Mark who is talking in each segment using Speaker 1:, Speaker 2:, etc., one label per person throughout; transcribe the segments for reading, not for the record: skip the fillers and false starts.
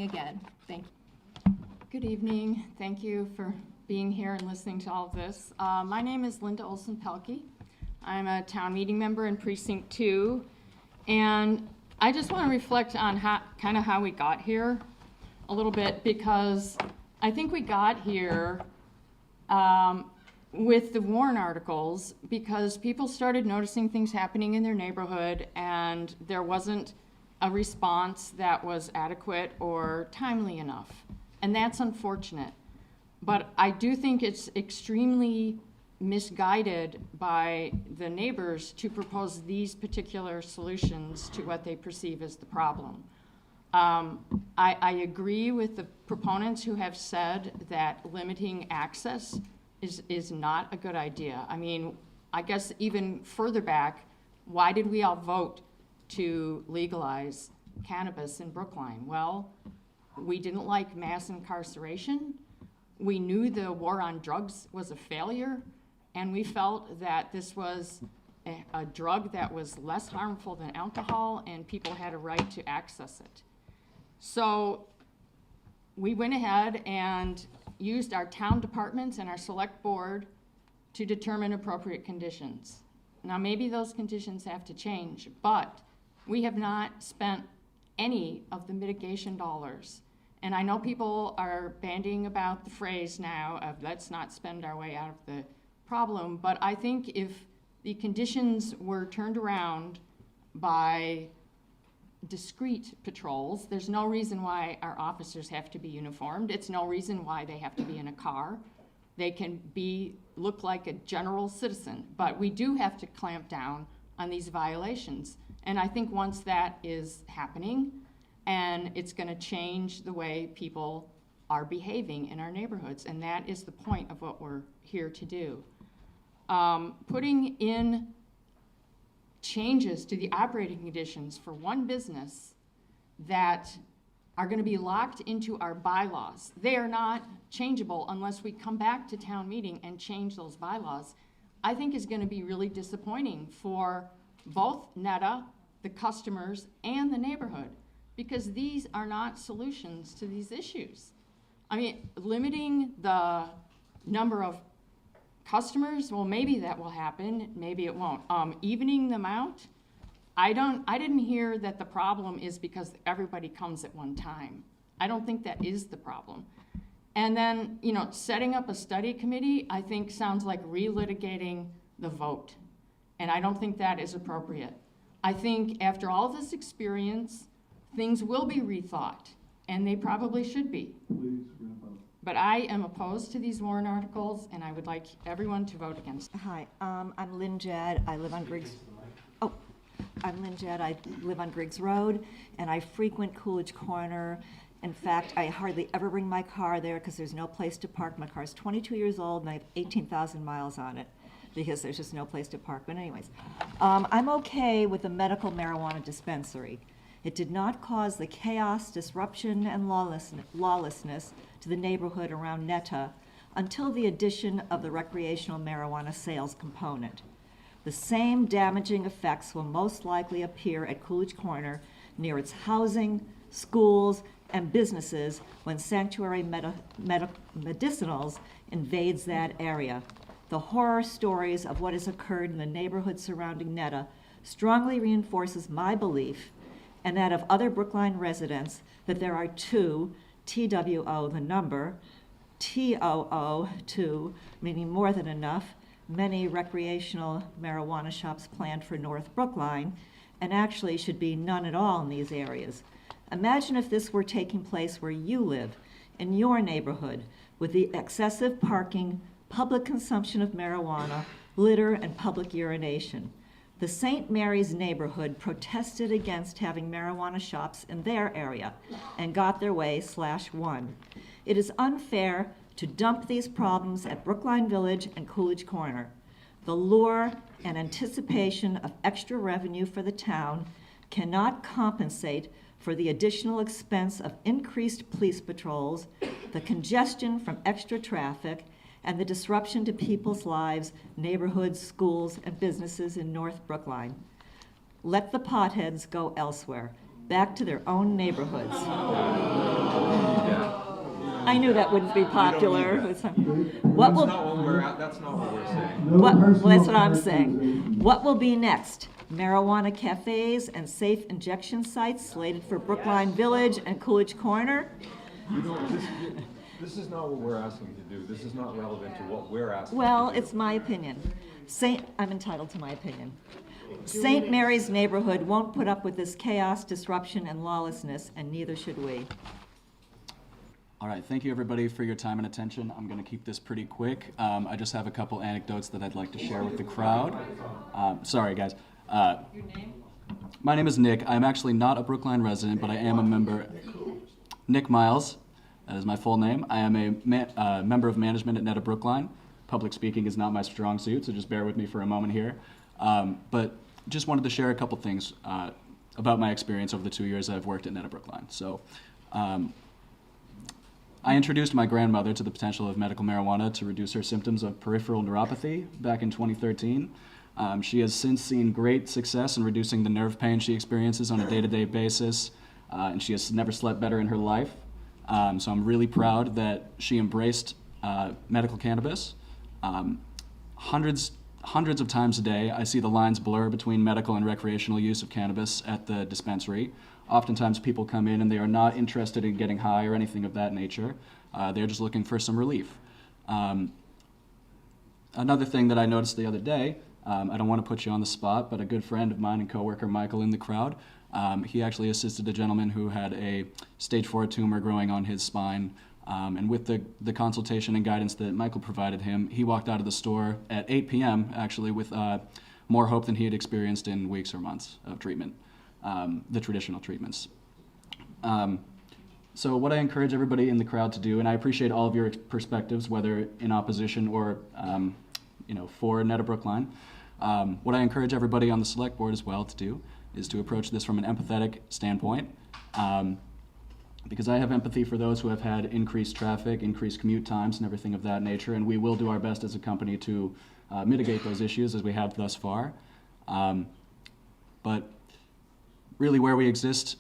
Speaker 1: Again, thank you. Good evening. Thank you for being here and listening to all of this. My name is Linda Olson-Pelkey. I'm a town meeting member in Precinct 2, and I just want to reflect on how we got here a little bit, because I think we got here with the Warrant Articles because people started noticing things happening in their neighborhood, and there wasn't a response that was adequate or timely enough. And that's unfortunate. But I do think it's extremely misguided by the neighbors to propose these particular solutions to what they perceive as the problem. I agree with the proponents who have said that limiting access is not a good idea. I mean, I guess even further back, why did we all vote to legalize cannabis in Brookline? Well, we didn't like mass incarceration. We knew the war on drugs was a failure, and we felt that this was a drug that was less harmful than alcohol, and people had a right to access it. So we went ahead and used our town departments and our select board to determine appropriate conditions. Now, maybe those conditions have to change, but we have not spent any of the mitigation dollars. And I know people are bandying about the phrase now of let's not spend our way out of the problem, but I think if the conditions were turned around by discrete patrols, there's no reason why our officers have to be uniformed. It's no reason why they have to be in a car. They can look like a general citizen, but we do have to clamp down on these violations. And I think once that is happening, and it's going to change the way people are behaving in our neighborhoods, and that is the point of what we're here to do. Putting in changes to the operating conditions for one business that are going to be locked into our bylaws. They are not changeable unless we come back to town meeting and change those bylaws. I think is going to be really disappointing for both NETA, the customers, and the neighborhood, because these are not solutions to these issues. I mean, limiting the number of customers, well, maybe that will happen, maybe it won't. Evening them out, I didn't hear that the problem is because everybody comes at one time. I don't think that is the problem. And then, setting up a study committee, I think sounds like relitigating the vote. And I don't think that is appropriate. I think after all this experience, things will be rethought, and they probably should be.
Speaker 2: Please wrap up.
Speaker 1: But I am opposed to these warrant articles, and I would like everyone to vote against them.
Speaker 3: Hi, I'm Lynn Jedd. I live on Griggs. I'm Lynn Jedd. I live on Griggs Road, and I frequent Coolidge Corner. In fact, I hardly ever bring my car there because there's no place to park. My car's 22 years old, and I have 18,000 miles on it because there's just no place to park. But anyways, I'm okay with the medical marijuana dispensary. It did not cause the chaos, disruption, and lawlessness to the neighborhood around NETA until the addition of the recreational marijuana sales component. The same damaging effects will most likely appear at Coolidge Corner near its housing, schools, and businesses when Sanctuary Medicinals invades that area. The horror stories of what has occurred in the neighborhood surrounding NETA strongly reinforces my belief and that of other Brookline residents that there are two, TWO the number, TOO, two, meaning more than enough, many recreational marijuana shops planned for North Brookline, and actually should be none at all in these areas. Imagine if this were taking place where you live, in your neighborhood, with the excessive parking, public consumption of marijuana, litter, and public urination. The St. Mary's neighborhood protested against having marijuana shops in their area and got their way /1. It is unfair to dump these problems at Brookline Village and Coolidge Corner. The lure and anticipation of extra revenue for the town cannot compensate for the additional expense of increased police patrols, the congestion from extra traffic, and the disruption to people's lives, neighborhoods, schools, and businesses in North Brookline. Let the potheads go elsewhere, back to their own neighborhoods. I knew that wouldn't be popular.
Speaker 2: That's
Speaker 3: What will,
Speaker 2: not what we're saying.
Speaker 3: well, that's what I'm saying. What will be next? Marijuana cafes and safe injection sites slated for Brookline Village and Coolidge Corner?
Speaker 2: This is not what we're asking you to do. This is not relevant to what we're asking
Speaker 3: Well,
Speaker 2: you to do.
Speaker 3: it's my opinion. I'm entitled to my opinion. St. Mary's neighborhood won't put up with this chaos, disruption, and lawlessness, and neither should we.
Speaker 4: All right, thank you everybody for your time and attention. I'm going to keep this pretty quick. I just have a couple anecdotes that I'd like to share with the crowd. Sorry, guys.
Speaker 1: Your name?
Speaker 4: My name is Nick. I'm actually not a Brookline resident, but I am a member. Nick Miles, that is my full name. I am a member of management at Netta Brookline. Public speaking is not my strong suit, so just bear with me for a moment here. But just wanted to share a couple things about my experience over the 2 years I've worked at Netta Brookline. So, I introduced my grandmother to the potential of medical marijuana to reduce her symptoms of peripheral neuropathy back in 2013. She has since seen great success in reducing the nerve pain she experiences on a day-to-day basis, and she has never slept better in her life. So I'm really proud that she embraced medical cannabis. Hundreds of times a day, I see the lines blur between medical and recreational use of cannabis at the dispensary. Oftentimes people come in and they are not interested in getting high or anything of that nature. They're just looking for some relief. Another thing that I noticed the other day, I don't want to put you on the spot, but a good friend of mine and coworker, Michael, in the crowd, he actually assisted a gentleman who had a stage 4 tumor growing on his spine. And with the consultation and guidance that Michael provided him, he walked out of the store at 8 p.m. actually with more hope than he had experienced in weeks or months of treatment, the traditional treatments. So what I encourage everybody in the crowd to do, and I appreciate all of your perspectives, whether in opposition or for Netta Brookline, what I encourage everybody on the select board as well to do is to approach this from an empathetic standpoint. Because I have empathy for those who have had increased traffic, increased commute times, and everything of that nature, and we will do our best as a company to mitigate those issues as we have thus far. But really where we exist,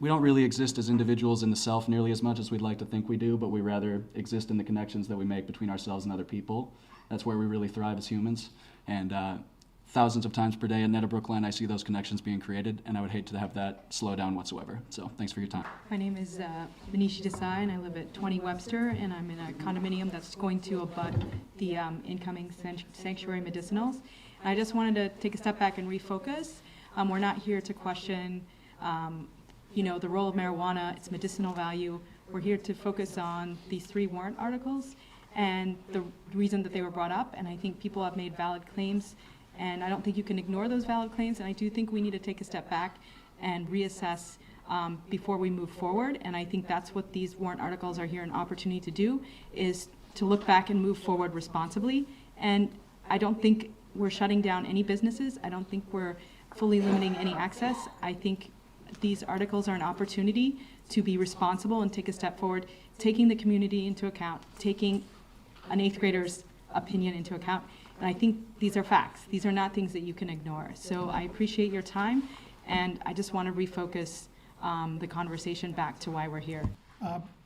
Speaker 4: we don't really exist as individuals in the self nearly as much as we'd like to think we do, but we rather exist in the connections that we make between ourselves and other people. That's where we really thrive as humans. And thousands of times per day at Netta Brookline, I see those connections being created, and I would hate to have that slow down whatsoever. So thanks for your time.
Speaker 5: My name is Manishi Desai, and I live at 20 Webster, and I'm in a condominium that's going to abut the incoming sanctuary medicinals. And I just wanted to take a step back and refocus. We're not here to question, the role of marijuana, its medicinal value. We're here to focus on these 3 warrant articles and the reason that they were brought up, and I think people have made valid claims. And I don't think you can ignore those valid claims, and I do think we need to take a step back and reassess before we move forward. And I think that's what these warrant articles are here an opportunity to do, is to look back and move forward responsibly. And I don't think we're shutting down any businesses. I don't think we're fully limiting any access. I think these articles are an opportunity to be responsible and take a step forward, taking the community into account, taking an 8th grader's opinion into account. And I think these are facts. These are not things that you can ignore. So I appreciate your time, and I just want to refocus the conversation back to why we're here.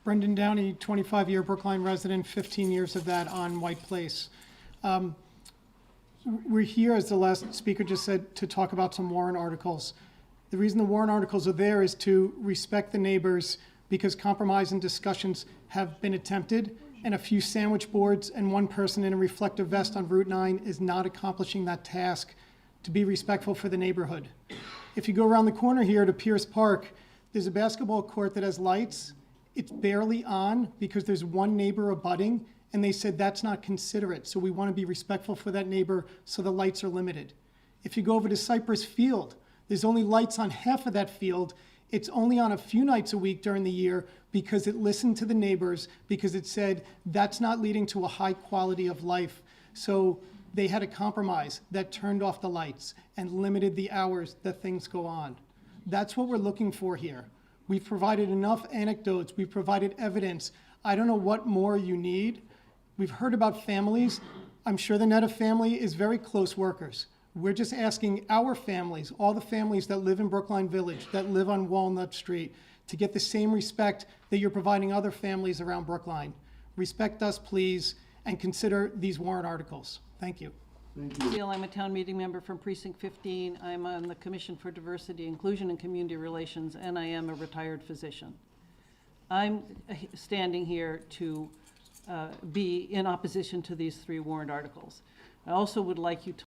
Speaker 6: Brendan Downey, 25-year Brookline resident, 15 years of that on White Place. We're here, as the last speaker just said, to talk about some warrant articles. The reason the warrant articles are there is to respect the neighbors, because compromise and discussions have been attempted, and a few sandwich boards and one person in a reflective vest on Route 9 is not accomplishing that task to be respectful for the neighborhood. If you go around the corner here to Pierce Park, there's a basketball court that has lights. It's barely on because there's one neighbor abutting, and they said that's not considerate. So we want to be respectful for that neighbor, so the lights are limited. If you go over to Cypress Field, there's only lights on half of that field. It's only on a few nights a week during the year because it listened to the neighbors, because it said that's not leading to a high quality of life. So they had a compromise that turned off the lights and limited the hours that things go on. That's what we're looking for here. We've provided enough anecdotes. We've provided evidence. I don't know what more you need. We've heard about families. I'm sure the Netta family is very close workers. We're just asking our families, all the families that live in Brookline Village, that live on Walnut Street, to get the same respect that you're providing other families around Brookline. Respect us, please, and consider these warrant articles. Thank you.
Speaker 7: Steele, I'm a town meeting member from Precinct 15. I'm on the Commission for Diversity, Inclusion, and Community Relations, and I am a retired physician. I'm standing here to be in opposition to these 3 warrant articles. I also would like you to